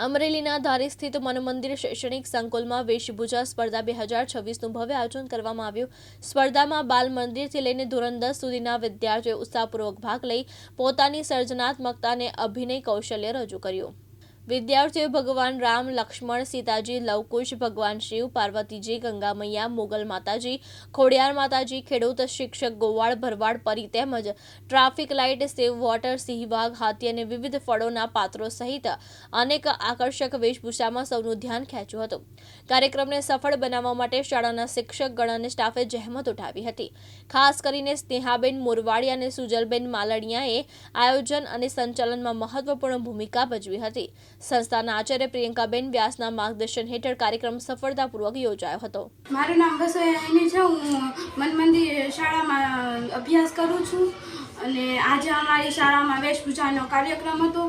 અમરેલીના ધારી સ્થિત મનમંદિર શૈક્ષણિક સંકુલમાં વેશભૂષા સ્પર્ધા 2026નું ભવ્ય આયોજન કરવામાં આવ્યું। સ્પર્ધામાં બાલ મંદિરથી લઈને ધોરણ 10 સુધીના વિદ્યાર્થીઓએ ઉત્સાહપૂર્વક ભાગ લઈ પોતાની સર્જનાત્મકતા અને અભિનય કૌશલ્ય રજૂ કર્યું। વિદ્યાર્થીઓએ ભગવાન રામ, લક્ષ્મણ, સીતાજી, લવકુશ, ભગવાન શિવ, પાર્વતીજી, ગંગા મૈયા, મોગલ માતાજી, ખોડિયાર માતાજી, ખેડૂત, શિક્ષક, ગોવાળ, ભરવાડ, પરી તેમજ ટ્રાફિક લાઇટ, સેવ વોટર, સિંહ, વાઘ, હાથી અને વિવિધ ફળોના પાત્રો સહિત અનેક આકર્ષક વેશભૂષામાં સૌનું ધ્યાન ખેંચ્યું હતું। કાર્યક્રમને સફળ બનાવવા માટે શાળાના શિક્ષકગણ અને સ્ટાફે જહેમત ઉઠાવી હતી। ખાસ કરીને સ્નેહાબેન મોરવાડી અને સુજલબેન માલણિયાએ આયોજન અને સંચાલનમાં મહત્વપૂર્ણ ભૂમિકા ભજવી હતી। સંસ્થાના આચાર્ય પ્રિયંકાબેન વ્યાસના માર્ગદર્શન હેઠળ કાર્યક્રમ સફળતાપૂર્વક યોજાયો હતો। મારું નામ વસોયાની છે। હું મનમંદિર શાળામાં અભ્યાસ કરું છું અને આજે અમારી શાળામાં વેશભૂષાનો કાર્યક્રમ હતો।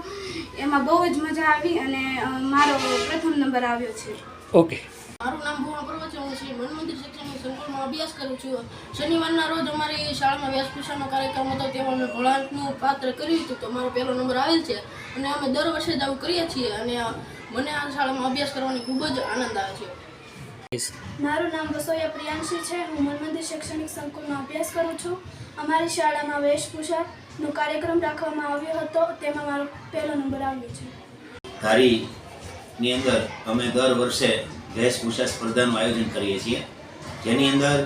એમાં બહુ જ મજા આવી અને મારો પ્રથમ નંબર આવ્યો છે। ઓકે, મારું નામ ભુવન પર્વત છે। હું શ્રી મનમંદિર શૈક્ષણિક સંકુલમાં અભ્યાસ કરું છું। શનિવારના રોજ અમારી શાળામાં વેશભૂષાનો કાર્યક્રમ હતો, તેમાં અમે ભોળાનાથનું પાત્ર કર્યું હતું, તો મારો પહેલો નંબર આવેલ છે અને અમે દર વર્ષે જ આવું કરીએ છીએ અને મને આ શાળામાં અભ્યાસ કરવાની ખૂબ જ આનંદ આવે છે। મારું નામ વસોયા પ્રિયાંશી છે। હું મનમંદિર શૈક્ષણિક સંકુલમાં અભ્યાસ કરું છું। અમારી શાળામાં વેશભૂષાનો કાર્યક્રમ રાખવામાં આવ્યો હતો, તેમાં મારો પહેલો નંબર આવ્યો છે। ધારીની અંદર અમે દર વર્ષે વેશભૂષા સ્પર્ધાનું આયોજન કરીએ છીએ, જેની અંદર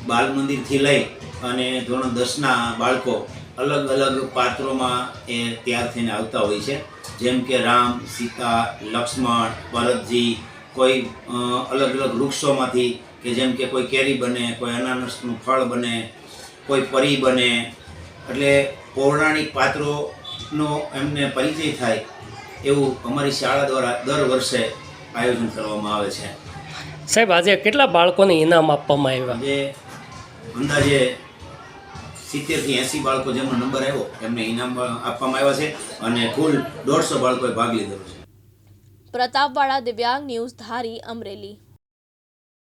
બાલ મંદિરથી લઈ અને ધોરણ 10ના બાળકો અલગ અલગ પાત્રોમાં એ તૈયાર થઈને આવતા હોય છે, જેમ કે રામ, સીતા, લક્ષ્મણ, ભરતજી, કોઈ અલગ અલગ વૃક્ષોમાંથી કે જેમ કે કોઈ કેરી બને, કોઈ અનાનસનું ફળ બને, કોઈ પરી બને, એટલે પૌરાણિક પાત્રોનો એમને પરિચય થાય એવું અમારી શાળા દ્વારા દર વર્ષે આયોજન કરવામાં આવે છે। સાહેબ, આજે કેટલા બાળકોને ઇનામ આપવામાં આવ્યા? આજે અંદાજે 70 થી 80 બાળકો જેમનો નંબર આવ્યો એમને ઇનામ આપવામાં આવ્યા છે અને કુલ 150 બાળકોએ ભાગ લીધો છે। પ્રતાપવાળા, દિવ્યાંગ ન્યૂઝ, ધારી, અમરેલી।